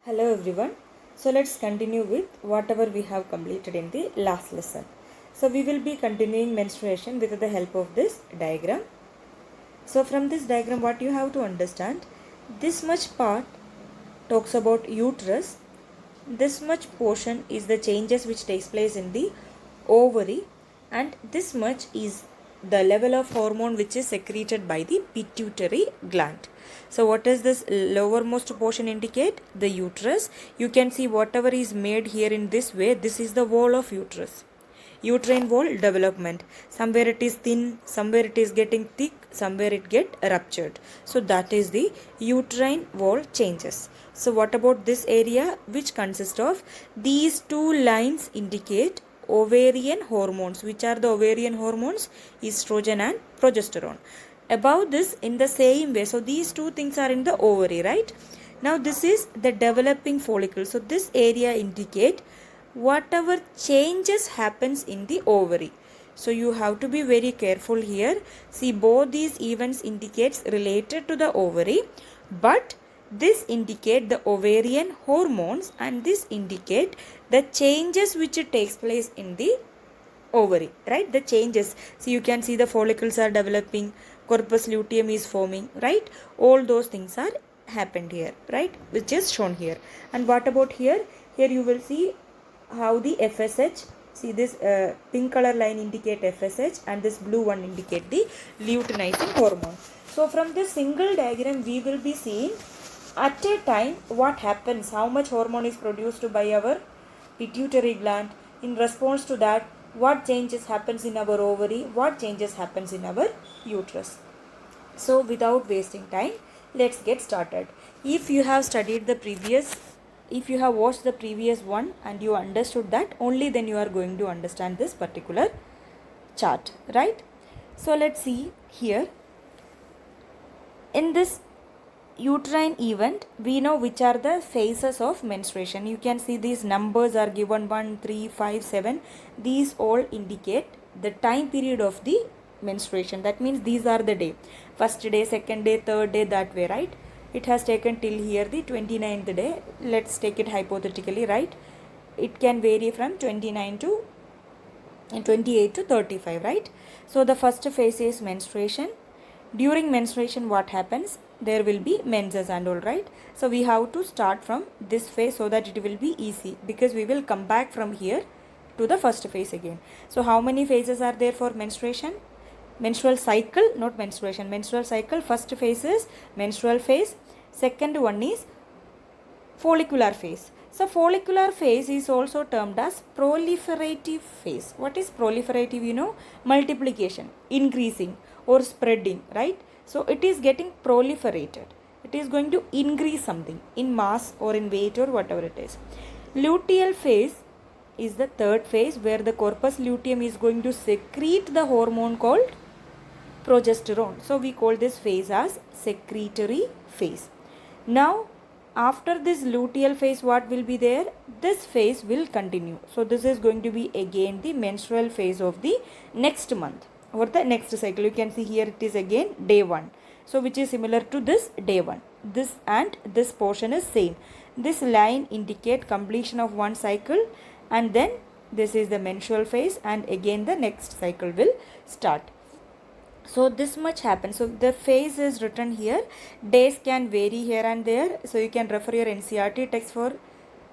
Hello everyone. So let's continue with whatever we have completed in the last lesson. So we will be continuing menstruation with the help of this diagram. So from this diagram what you have to understand, this much part talks about uterus, this much portion is the changes which takes place in the ovary, and this much is the level of hormone which is secreted by the pituitary gland. So what does this lowermost portion indicate? The uterus. You can see whatever is made here in this way, this is the wall of uterus. Uterine wall development. Somewhere it is thin, somewhere it is getting thick, somewhere it get ruptured. So that is the uterine wall changes. So what about this area which consists of these two lines indicate ovarian hormones. Which are the ovarian hormones? Estrogen and progesterone. Above this in the same way, so these two things are in the ovary, right? Now this is the developing follicle. So this area indicate whatever changes happens in the ovary. So you have to be very careful here. See, both these events indicates related to the ovary, but this indicate the ovarian hormones and this indicate the changes which it takes place in the ovary, right? The changes. So you can see the follicles are developing, corpus luteum is forming, right? All those things are happened here, right? Which is shown here. And what about here? Here you will see how the FSH, see this pink color line indicate FSH and this blue one indicate the luteinizing hormone. So from this single diagram we will be seeing at a time what happens, how much hormone is produced by our pituitary gland. In response to that, what changes happens in our ovary, what changes happens in our uterus. So without wasting time, let's get started. If you have studied the previous, if you have watched the previous one and you understood that, only then you are going to understand this particular chart, right? So let's see here. In this uterine event, we know which are the phases of menstruation. You can see these numbers are given 1, 3, 5, 7. These all indicate the time period of the menstruation. That means these are the day. First day, second day, third day, that way, right? It has taken till here the 29th day. Let's take it hypothetically, right? It can vary from 29 to 28 to 35, right? So the first phase is menstruation. During menstruation what happens? There will be menses and all, right? So we have to start from this phase so that it will be easy, because we will come back from here to the first phase again. So how many phases are there for menstruation? Menstrual cycle, not menstruation. Menstrual cycle, first phase is menstrual phase. Second one is follicular phase. So follicular phase is also termed as proliferative phase. What is proliferative? You know, multiplication, increasing or spreading, right? So it is getting proliferated. It is going to increase something in mass or in weight or whatever it is. Luteal phase is the third phase where the corpus luteum is going to secrete the hormone called progesterone. So we call this phase as secretory phase. Now after this luteal phase, what will be there? This phase will continue. So this is going to be again the menstrual phase of the next month or the next cycle. You can see here it is again day 1. So which is similar to this day 1. This and this portion is same. This line indicate completion of one cycle, and then this is the menstrual phase, and again the next cycle will start. So this much happens. So the phase is written here. Days can vary here and there. So you can refer your NCERT text for,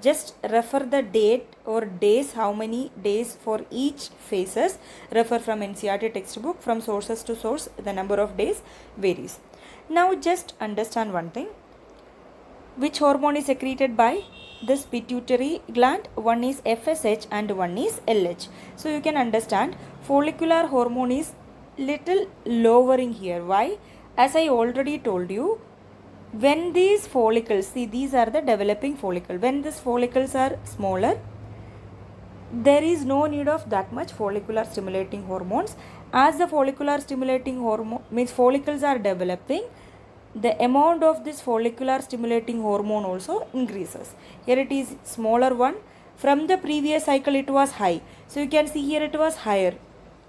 just refer the date or days, how many days for each phases. Refer from NCERT textbook. From sources to source, the number of days varies. Now just understand one thing. Which hormone is secreted by this pituitary gland? One is FSH and one is LH. So you can understand follicular hormone is little lowering here. Why? As I already told you, when these follicles, see these are the developing follicle, when these follicles are smaller, there is no need of that much follicular stimulating hormones. As the follicular stimulating hormone means follicles are developing, the amount of this follicular stimulating hormone also increases. Here it is smaller one. From the previous cycle it was high. So you can see here it was higher.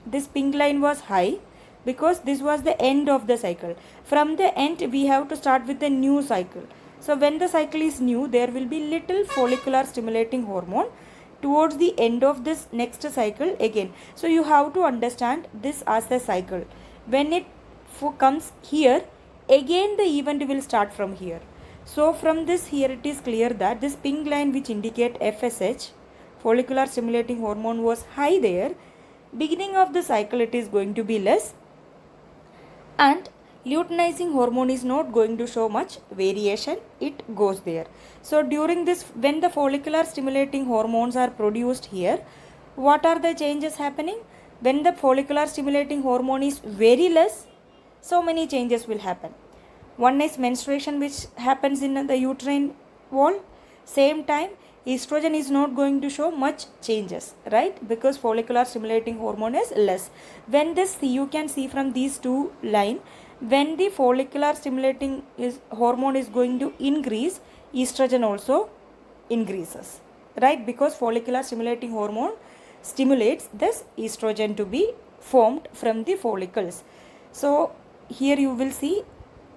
This pink line was high because this was the end of the cycle. From the end we have to start with a new cycle. So when the cycle is new, there will be little follicular stimulating hormone towards the end of this next cycle again. So you have to understand this as a cycle. When it comes here, again the event will start from here. So from this here it is clear that this pink line which indicate FSH, follicular stimulating hormone, was high there. Beginning of the cycle it is going to be less, and luteinizing hormone is not going to show much variation, it goes there. So during this, when the follicular stimulating hormones are produced here, what are the changes happening? When the follicular stimulating hormone is very less, so many changes will happen. One is menstruation, which happens in the uterine wall. Same time, estrogen is not going to show much changes, right? Because follicular stimulating hormone is less. When this, you can see from these two lines, when the follicular stimulating hormone is going to increase, estrogen also increases, right? Because follicular stimulating hormone stimulates this estrogen to be formed from the follicles. So here you will see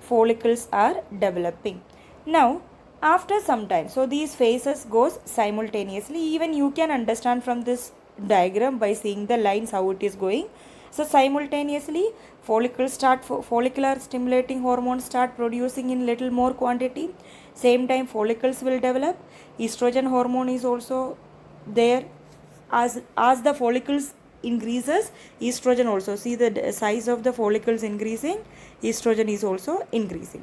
follicles are developing. Now after some time, so these phases goes simultaneously. Even you can understand from this diagram by seeing the lines how it is going. So simultaneously follicular stimulating hormones start producing in little more quantity. Same time follicles will develop. Estrogen hormone is also there. As the follicles increases, estrogen also, see the size of the follicles increasing, estrogen is also increasing.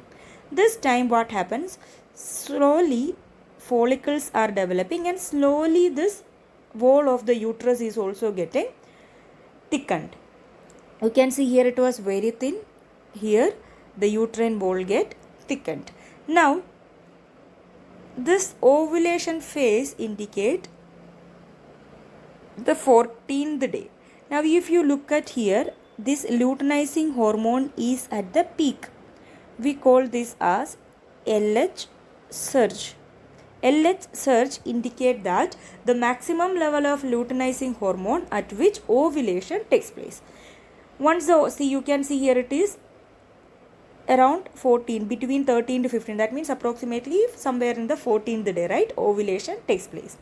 This time what happens, slowly follicles are developing, and slowly this wall of the uterus is also getting thickened. You can see here it was very thin, here the uterine wall get thickened. Now this ovulation phase indicate the 14th day. Now if you look at here, this luteinizing hormone is at the peak. We call this as LH surge. LH surge indicate that the maximum level of luteinizing hormone at which ovulation takes place. Once the, see, you can see here it is around 14, between 13 to 15, that means approximately somewhere in the 14th day, right, ovulation takes place.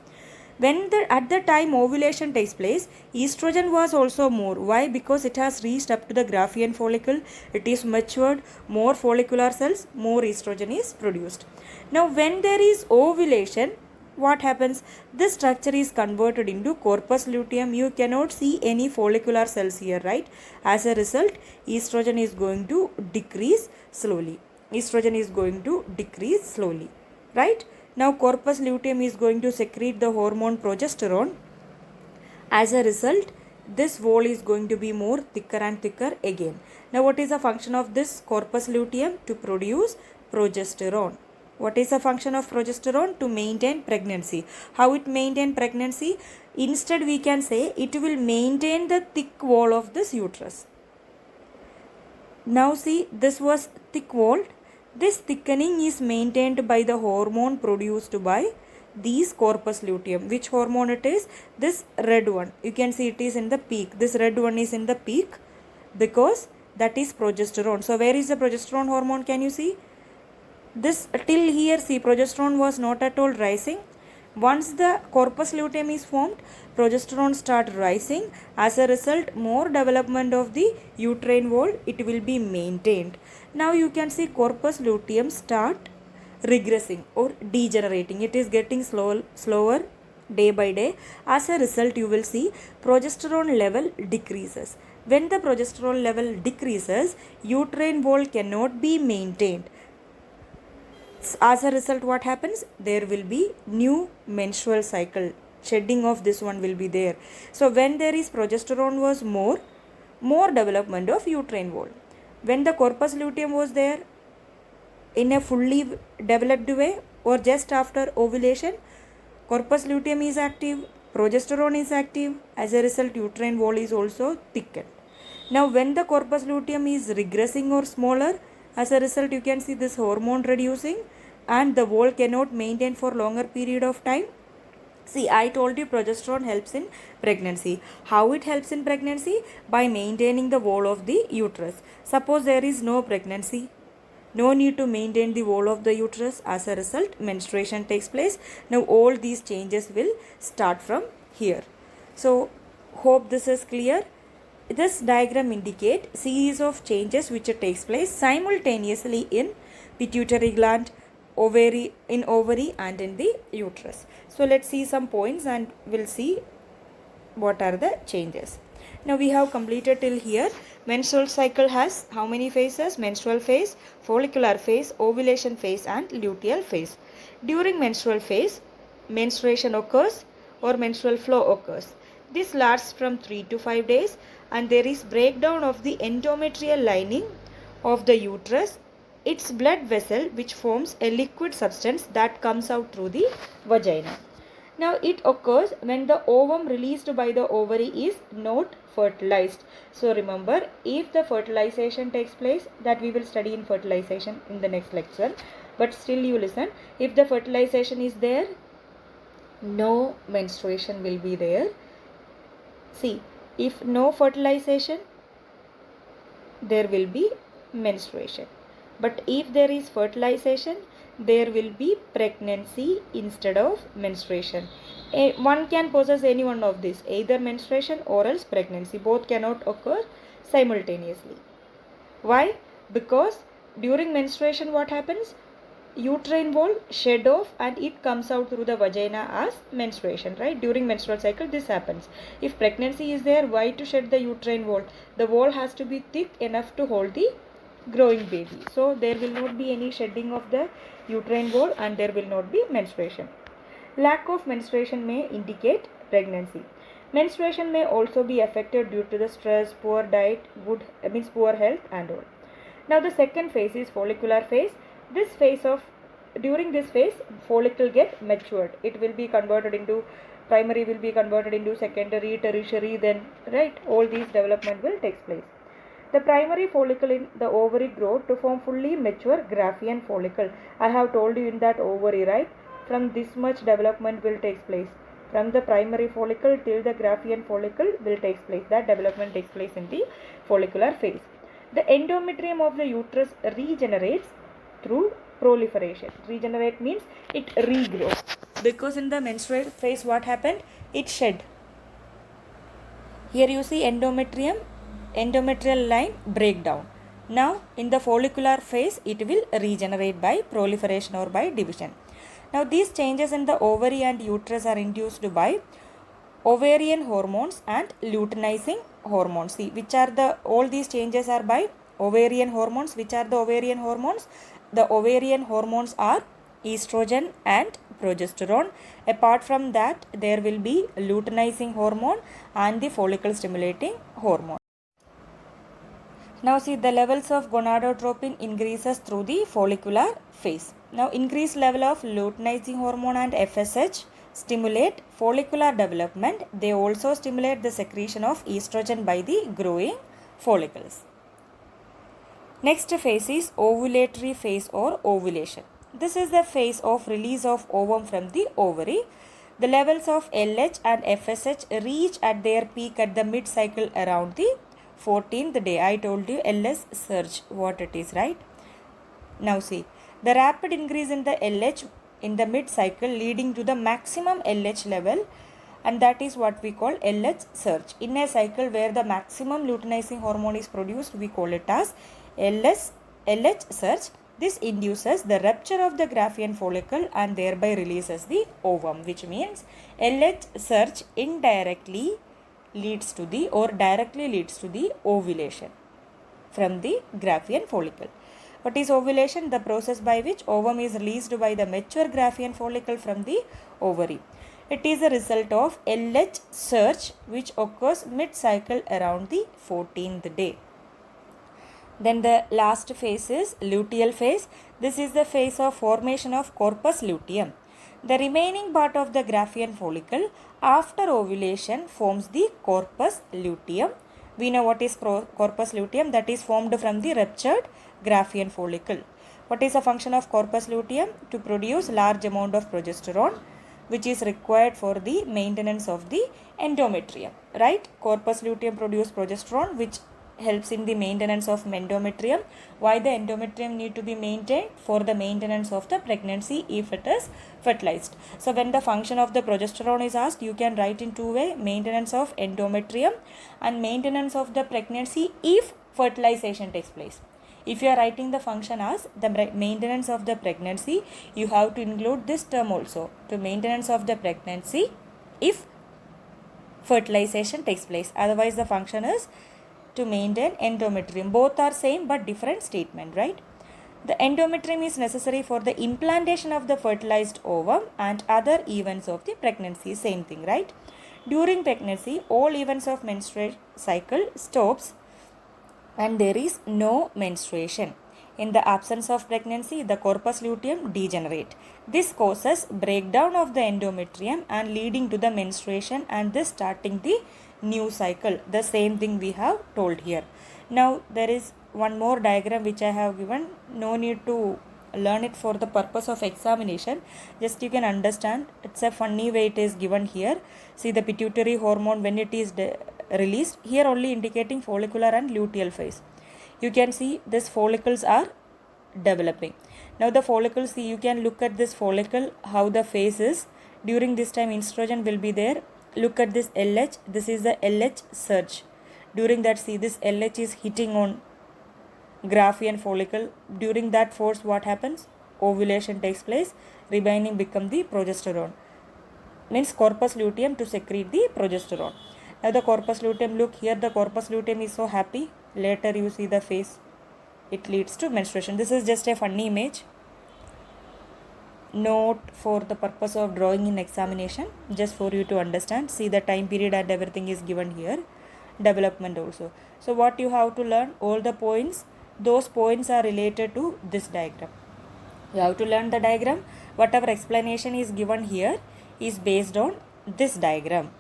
When at the time ovulation takes place, estrogen was also more. Why? Because it has reached up to the Graafian follicle, it is matured, more follicular cells, more estrogen is produced. Now when there is ovulation, what happens? This structure is converted into corpus luteum. You cannot see any follicular cells here, right? As a result, estrogen is going to decrease slowly. Estrogen is going to decrease slowly, right? Now corpus luteum is going to secrete the hormone progesterone. As a result, this wall is going to be more thicker and thicker again. Now what is the function of this corpus luteum? To produce progesterone. What is the function of progesterone? To maintain pregnancy. How it maintain pregnancy? Instead we can say it will maintain the thick wall of this uterus. Now see, this was thick walled. This thickening is maintained by the hormone produced by these corpus luteum. Which hormone it is? This red one. You can see it is in the peak. This red one is in the peak because that is progesterone. So where is the progesterone hormone? Can you see? This till here, see, progesterone was not at all rising. Once the corpus luteum is formed, progesterone start rising. As a result, more development of the uterine wall, it will be maintained. Now you can see corpus luteum start regressing or degenerating. It is getting slower day by day. As a result, you will see progesterone level decreases. When the progesterone level decreases, uterine wall cannot be maintained. As a result, what happens? There will be new menstrual cycle. Shedding of this one will be there. So when there is progesterone was more development of uterine wall. When the corpus luteum was there in a fully developed way or just after ovulation, corpus luteum is active, progesterone is active. As a result, uterine wall is also thickened. Now when the corpus luteum is regressing or smaller, as a result you can see this hormone reducing and the wall cannot maintain for longer period of time. See, I told you progesterone helps in pregnancy. How it helps in pregnancy? By maintaining the wall of the uterus. Suppose there is no pregnancy, No need to maintain the wall of the uterus. As a result, menstruation takes place. Now all these changes will start from here. So hope this is clear. This diagram indicates series of changes which takes place simultaneously in pituitary gland, ovary and in the uterus. So let's see some points and we'll see what are the changes. Now we have completed till here. Menstrual cycle has how many phases? Menstrual phase, follicular phase, ovulation phase and luteal phase. During menstrual phase, menstruation occurs or menstrual flow occurs. This lasts from 3 to 5 days and there is breakdown of the endometrial lining of the uterus, its blood vessel which forms a liquid substance that comes out through the vagina. Now it occurs when the ovum released by the ovary is not fertilized. So remember, if the fertilization takes place, that we will study in fertilization in the next lecture. But still you listen, if the fertilization is there, no menstruation will be there. See, if no fertilization, there will be menstruation. But if there is fertilization, there will be pregnancy instead of menstruation. One can possess any one of these, either menstruation or else pregnancy. Both cannot occur simultaneously. Why? Because during menstruation what happens? Uterine wall shed off and it comes out through the vagina as menstruation, right? During menstrual cycle this happens. If pregnancy is there, why to shed the uterine wall? The wall has to be thick enough to hold the growing baby. So there will not be any shedding of the uterine wall and there will not be menstruation. Lack of menstruation may indicate pregnancy. Menstruation may also be affected due to the stress, poor diet, poor health and all. Now the second phase is follicular phase. During this phase, follicle get matured. It will be converted into primary, will be converted into secondary, tertiary, then right, all these development will take place. The primary follicle in the ovary grow to form fully mature Graafian follicle. I have told you in that ovary, right? From this much development will take place. From the primary follicle till the Graafian follicle will take place. That development takes place in the follicular phase. The endometrium of the uterus regenerates through proliferation. Regenerate means it regrows. Because in the menstrual phase what happened? It shed. Here you see endometrial line breakdown. Now in the follicular phase it will regenerate by proliferation or by division. Now these changes in the ovary and uterus are induced by ovarian hormones and luteinizing hormones. See, which are all these changes are by ovarian hormones. Which are the ovarian hormones? The ovarian hormones are estrogen and progesterone. Apart from that, there will be luteinizing hormone and the follicle stimulating hormone. Now see, the levels of gonadotropin increases through the follicular phase. Now increased level of luteinizing hormone and FSH stimulate follicular development. They also stimulate the secretion of estrogen by the growing follicles. Next phase is ovulatory phase or ovulation. This is the phase of release of ovum from the ovary. The levels of LH and FSH reach at their peak at the mid-cycle around the 14th day. I told you LS surge what it is, right? Now see, the rapid increase in the LH in the mid-cycle leading to the maximum LH level, and that is what we call LH surge. In a cycle where the maximum luteinizing hormone is produced, we call it as LH surge. This induces the rupture of the Graafian follicle and thereby releases the ovum, which means LH surge indirectly leads to the or directly leads to the ovulation from the Graafian follicle. What is ovulation? The process by which ovum is released by the mature Graafian follicle from the ovary. It is a result of LH surge which occurs mid-cycle around the 14th day. Then the last phase is luteal phase. This is the phase of formation of corpus luteum. The remaining part of the Graafian follicle after ovulation forms the corpus luteum. We know what is corpus luteum, that is formed from the ruptured Graafian follicle. What is the function of corpus luteum? To produce large amount of progesterone which is required for the maintenance of the endometrium, right? Corpus luteum produce progesterone which helps in the maintenance of endometrium. Why the endometrium need to be maintained? For the maintenance of the pregnancy if it is fertilized. So when the function of the progesterone is asked, you can write in two way: maintenance of endometrium and maintenance of the pregnancy if fertilization takes place. If you are writing the function as the maintenance of the pregnancy, you have to include this term also, to maintenance of the pregnancy if fertilization takes place. Otherwise the function is to maintain endometrium. Both are same but different statement, right? The endometrium is necessary for the implantation of the fertilized ovum and other events of the pregnancy. Same thing, right? During pregnancy, all events of menstrual cycle stops and there is no menstruation. In the absence of pregnancy, the corpus luteum degenerate. This causes breakdown of the endometrium and leading to the menstruation and this starting the new cycle. The same thing we have told here. Now there is one more diagram which I have given. No need to learn it for the purpose of examination. Just you can understand. It's a funny way it is given here. See the pituitary hormone when it is released. Here only indicating follicular and luteal phase. You can see these follicles are developing. Now the follicles, see, you can look at this follicle, how the phase is. During this time estrogen will be there. Look at this LH. This is the LH surge. During that, see, this LH is hitting on Graafian follicle. During that force, what happens? Ovulation takes place. Remaining become the progesterone. Means corpus luteum to secrete the progesterone. Now the corpus luteum, look here, the corpus luteum is so happy. Later you see the face. It leads to menstruation. This is just a funny image. Note for the purpose of drawing in examination, just for you to understand. See the time period and everything is given here. Development also. So what you have to learn? All the points. Those points are related to this diagram. You have to learn the diagram. Whatever explanation is given here is based on this diagram.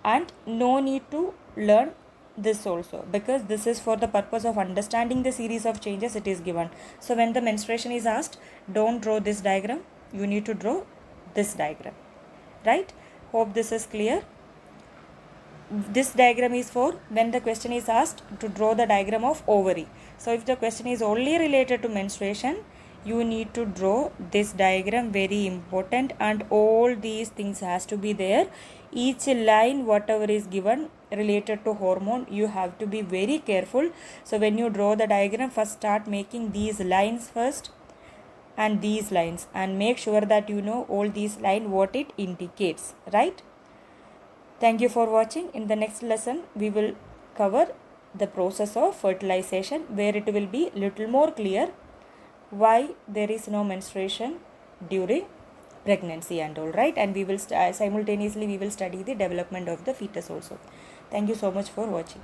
And no need to learn this also, because this is for the purpose of understanding the series of changes it is given. So when the menstruation is asked, don't draw this diagram. You need to draw this diagram. Right? Hope this is clear. This diagram is for when the question is asked to draw the diagram of ovary. So if the question is only related to menstruation, you need to draw this diagram, very important, and all these things has to be there. Each line whatever is given related to hormone, you have to be very careful. So when you draw the diagram, first start making these lines first and these lines, and make sure that you know all these line what it indicates, right? Thank you for watching. In the next lesson we will cover the process of fertilization, where it will be little more clear why there is no menstruation during pregnancy and all, right? And we will simultaneously we will study the development of the fetus also. Thank you so much for watching.